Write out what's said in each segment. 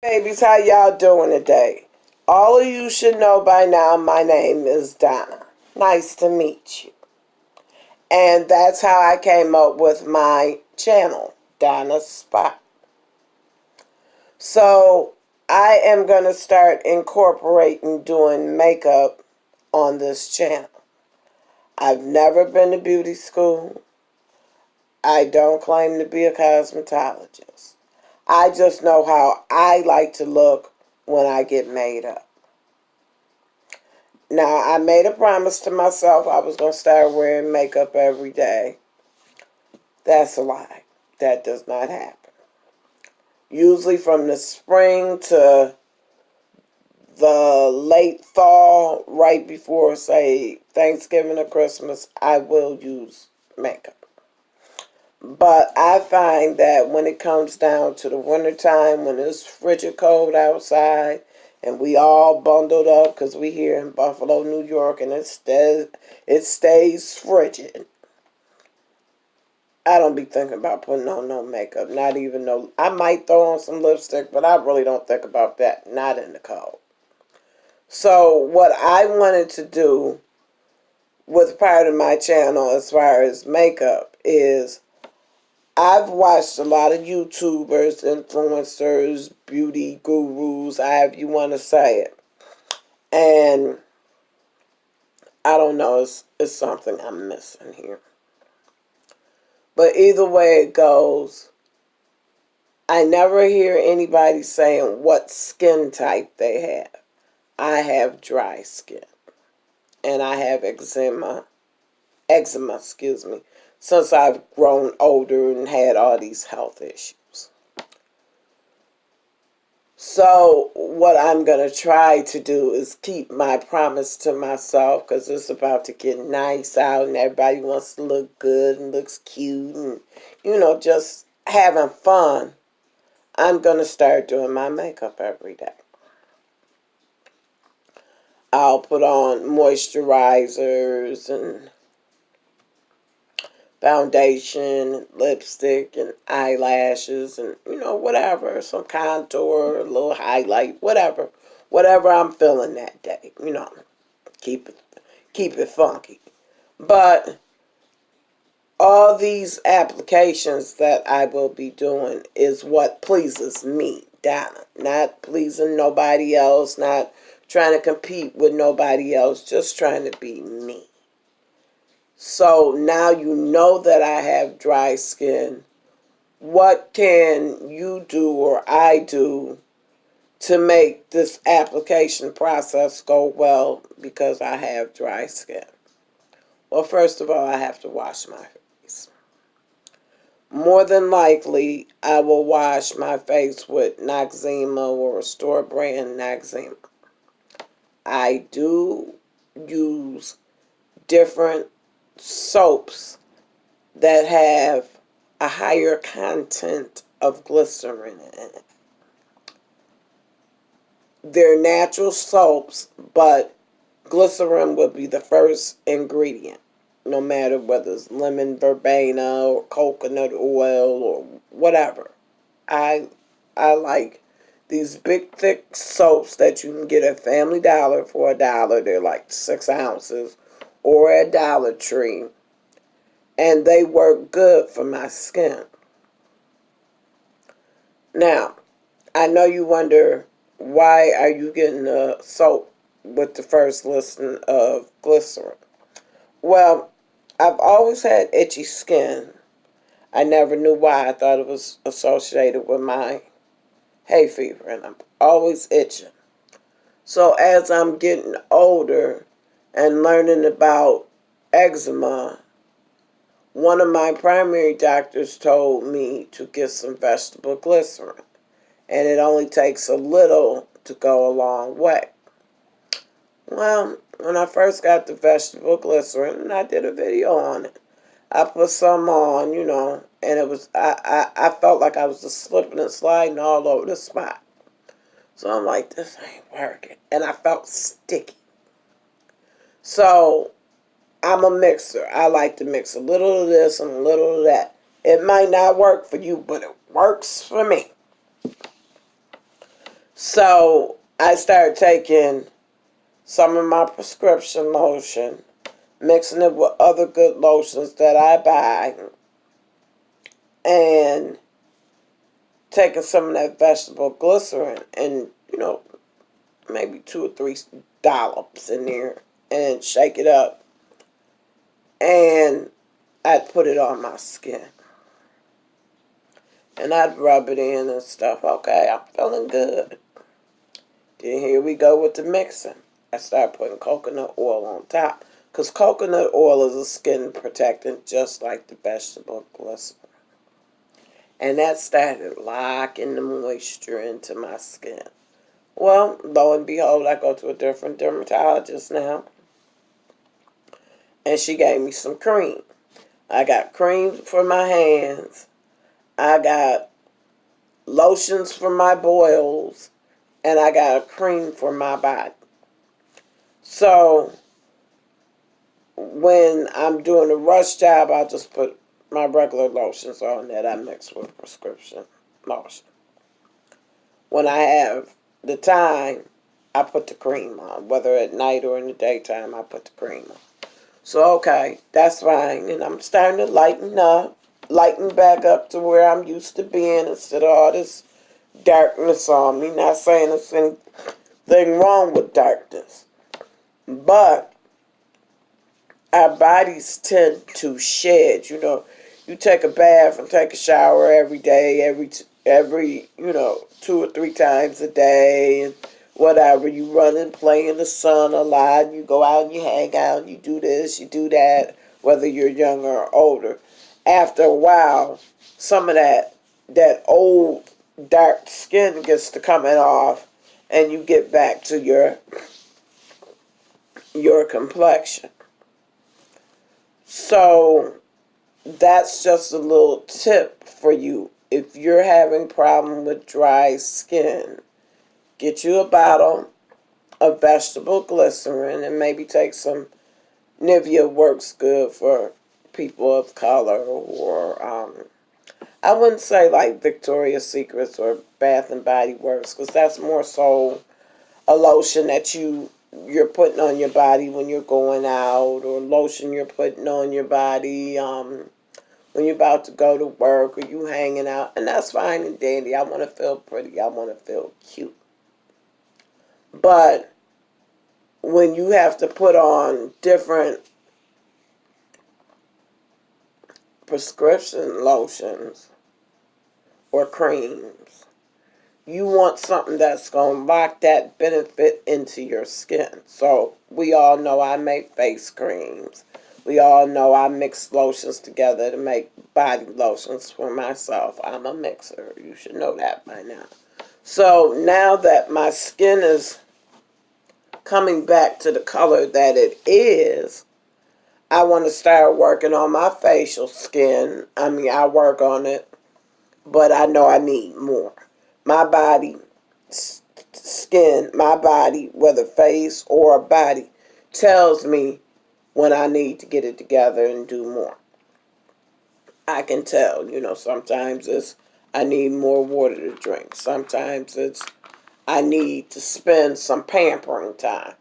Babies, how y'all doing today? All of you should know by now my name is Donna. Nice to meet you. And that's how I came up with my channel, Donna's Spot. So I am going to start incorporating doing makeup on this channel. I've never been to beauty school. I don't claim to be a cosmetologist. I just know how I like to look when I get made up. Now, I made a promise to myself I was going to start wearing makeup every day. That's a lie. That does not happen. Usually from the spring to the late fall, right before, say, Thanksgiving or Christmas, I will use makeup. But I find that when it comes down to the wintertime, when it's frigid cold outside, and we all bundled up because we here in Buffalo, New York, and it stays frigid. I don't be thinking about putting on no makeup, not even no. I might throw on some lipstick, but I really don't think about that, not in the cold. So what I wanted to do with part of my channel as far as makeup is I've watched a lot of YouTubers, influencers, beauty gurus, however you want to say it. And I don't know, it's something I'm missing here. But either way it goes, I never hear anybody saying what skin type they have. I have dry skin. And I have eczema, since I've grown older and had all these health issues. So what I'm going to try to do is keep my promise to myself, because it's about to get nice out and everybody wants to look good and looks cute and, just having fun. I'm going to start doing my makeup every day. I'll put on moisturizers and foundation, lipstick, and eyelashes, and whatever, some contour, a little highlight, whatever I'm feeling that day. Keep it funky. But all these applications that I will be doing is what pleases me, Donna. Not pleasing nobody else, not trying to compete with nobody else, just trying to be me. So now you know that I have dry skin. What can you do or I do to make this application process go well because I have dry skin? Well, first of all, I have to wash my face. More than likely, I will wash my face with Noxzema or a store brand Noxzema. I do use different soaps that have a higher content of glycerin in it. They're natural soaps, but glycerin will be the first ingredient, no matter whether it's lemon verbena or coconut oil or whatever. I like these big, thick soaps that you can get at Family Dollar for $1. They're like 6 ounces, or at Dollar Tree, and they work good for my skin. Now, I know you wonder, why are you getting a soap with the first listing of glycerin? Well, I've always had itchy skin. I never knew why. I thought it was associated with my hay fever, and I'm always itching. So as I'm getting older and learning about eczema, one of my primary doctors told me to get some vegetable glycerin, and it only takes a little to go a long way. Well, when I first got the vegetable glycerin, and I did a video on it, I put some on, and it was, I felt like I was just slipping and sliding all over the spot. So I'm like, this ain't working. And I felt sticky. So I'm a mixer. I like to mix a little of this and a little of that. It might not work for you, but it works for me. So I started taking some of my prescription lotion, mixing it with other good lotions that I buy, and taking some of that vegetable glycerin and, maybe 2 or 3 dollops in there and shake it up. And I'd put it on my skin. And I'd rub it in and stuff. Okay, I'm feeling good. Then here we go with the mixing. I started putting coconut oil on top. Because coconut oil is a skin protectant just like the vegetable glycerin. And that started locking the moisture into my skin. Well, lo and behold, I go to a different dermatologist now. And she gave me some cream. I got cream for my hands. I got lotions for my boils. And I got a cream for my body. So when I'm doing a rush job, I'll just put my regular lotions on that I mix with prescription lotion. When I have the time, I put the cream on. Whether at night or in the daytime, I put the cream on. So, okay, that's fine. And I'm starting to lighten back up to where I'm used to being instead of all this darkness on me. Not saying there's anything wrong with darkness. But our bodies tend to shed. You take a bath and take a shower every day, every 2 or 3 times a day, and whatever. You run and play in the sun a lot. You go out and you hang out. You do this, you do that. Whether you're younger or older, after a while, some of that old dark skin gets to coming off, and you get back to your complexion. So that's just a little tip for you. If you're having problem with dry skin, get you a bottle of vegetable glycerin and maybe take some Nivea works good for people of color, or I wouldn't say like Victoria's Secrets or Bath and Body Works, because that's more so a lotion that you're putting on your body when you're going out, or lotion you're putting on your body when you're about to go to work or you hanging out. And that's fine and dandy. I want to feel pretty. I want to feel cute. But when you have to put on different prescription lotions or creams, you want something that's going to lock that benefit into your skin. So we all know I make face creams. We all know I mix lotions together to make body lotions for myself. I'm a mixer. You should know that by now. So now that my skin is coming back to the color that it is, I want to start working on my facial skin. I work on it, but I know I need more. My body, skin, my body, whether face or body, tells me when I need to get it together and do more. I can tell, sometimes it's I need more water to drink. Sometimes it's I need to spend some pampering time.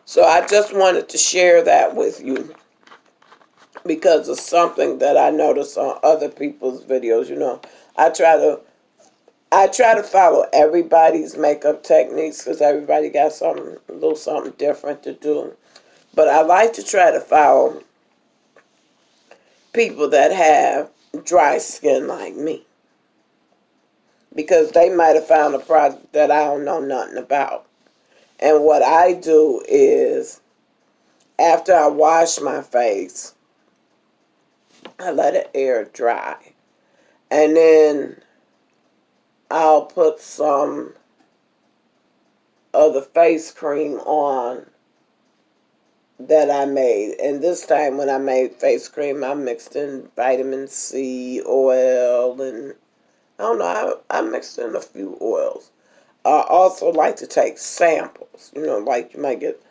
So I just wanted to share that with you because it's something that I notice on other people's videos. I try to follow everybody's makeup techniques because everybody got a little something different to do. But I like to try to follow people that have dry skin like me, because they might have found a product that I don't know nothing about. And what I do is, after I wash my face, I let it air dry. And then I'll put some of the face cream on that I made. And this time when I made face cream, I mixed in vitamin C oil, and I don't know, I mixed in a few oils. I also like to take samples, like you might get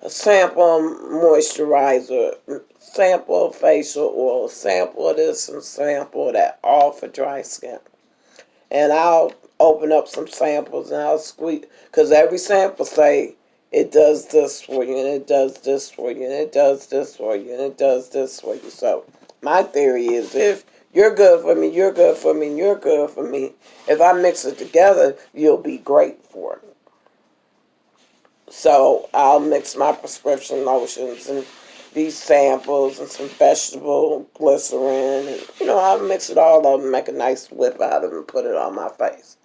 a sample moisturizer, sample facial oil, sample of this and sample of that, all for dry skin. And I'll open up some samples and I'll squeeze, because every sample say it does this for you and it does this for you and it does this for you and it does this for you. So my theory is, if you're good for me, you're good for me, and you're good for me, if I mix it together, you'll be great for me. So I'll mix my prescription lotions and these samples and some vegetable glycerin, and I'll mix it all up and make a nice whip out of it and put it on my face.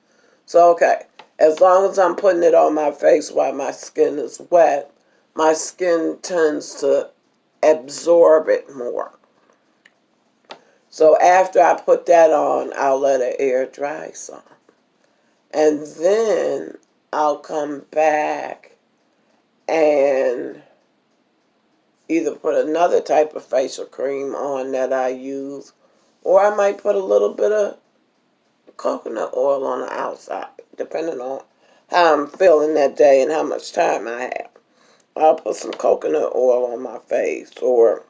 So okay, as long as I'm putting it on my face while my skin is wet, my skin tends to absorb it more. So after I put that on, I'll let it air dry some. And then I'll come back and either put another type of facial cream on that I use, or I might put a little bit of coconut oil on the outside, depending on how I'm feeling that day and how much time I have. I'll put some coconut oil on my face, or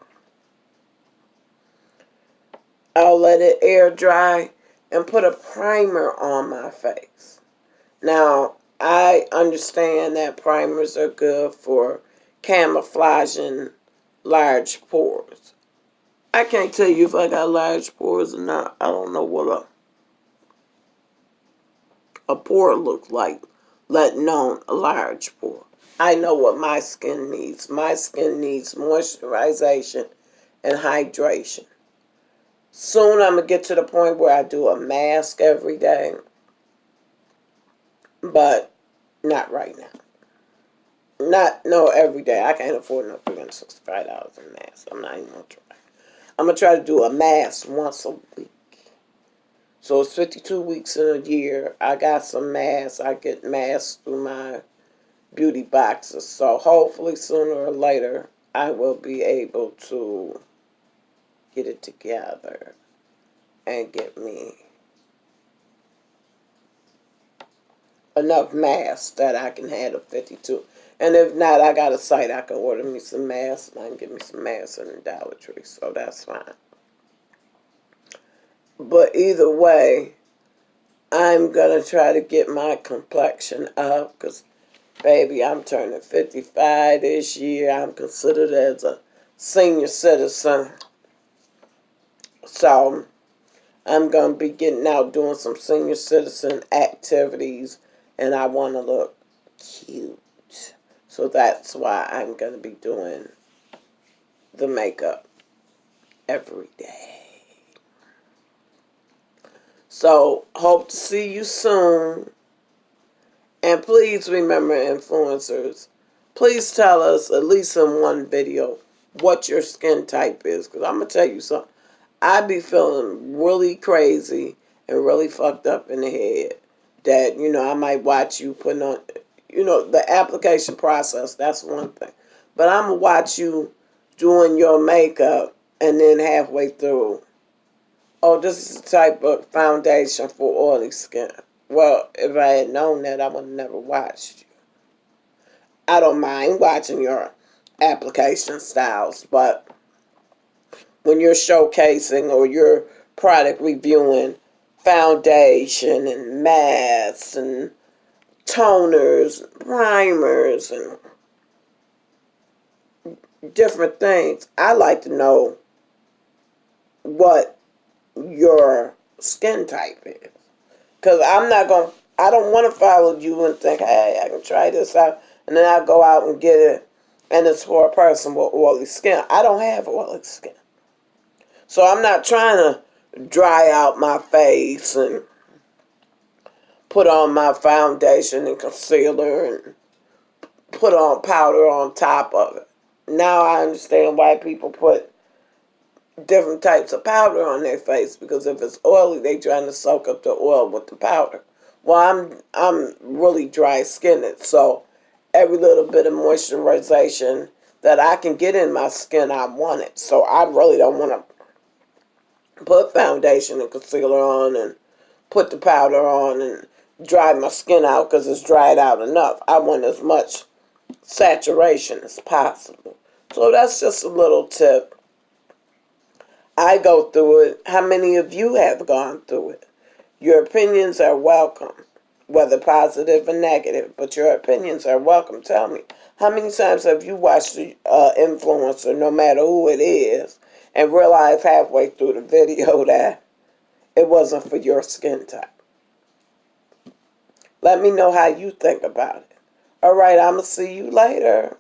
I'll let it air dry and put a primer on my face. Now, I understand that primers are good for camouflaging large pores. I can't tell you if I got large pores or not. I don't know what a pore looks like, let alone a large pore. I know what my skin needs. My skin needs moisturization and hydration. Soon I'm going to get to the point where I do a mask every day, but not right now. No, every day. I can't afford no $365 a mask. I'm not even going to try. I'm going to try to do a mask once a week. So it's 52 weeks in a year. I got some masks. I get masks through my beauty boxes. So hopefully sooner or later I will be able to get it together and get me enough masks that I can handle 52. And if not, I got a site. I can order me some masks and I can get me some masks in the Dollar Tree. So that's fine. But either way, I'm going to try to get my complexion up because, baby, I'm turning 55 this year. I'm considered as a senior citizen. So I'm going to be getting out doing some senior citizen activities, and I want to look cute. So that's why I'm going to be doing the makeup every day. So hope to see you soon. And please remember, influencers, please tell us at least in one video what your skin type is. Because I'm going to tell you something. I be feeling really crazy and really fucked up in the head that, I might watch you putting on, the application process, that's one thing. But I'm going to watch you doing your makeup and then halfway through, oh, this is the type of foundation for oily skin. Well, if I had known that, I would have never watched you. I don't mind watching your application styles, but when you're showcasing or you're product reviewing foundation and masks and toners, primers, and different things, I like to know what your skin type is. Because I don't want to follow you and think, hey, I can try this out. And then I go out and get it, and it's for a person with oily skin. I don't have oily skin. So I'm not trying to dry out my face and put on my foundation and concealer and put on powder on top of it. Now I understand why people put different types of powder on their face, because if it's oily, they trying to soak up the oil with the powder. Well, I'm really dry skinned, so every little bit of moisturization that I can get in my skin, I want it. So I really don't want to put foundation and concealer on and put the powder on and dry my skin out because it's dried out enough. I want as much saturation as possible. So that's just a little tip. I go through it. How many of you have gone through it? Your opinions are welcome, whether positive or negative, but your opinions are welcome. Tell me, how many times have you watched the influencer, no matter who it is, and realized halfway through the video that it wasn't for your skin type? Let me know how you think about it. All right, I'm going to see you later.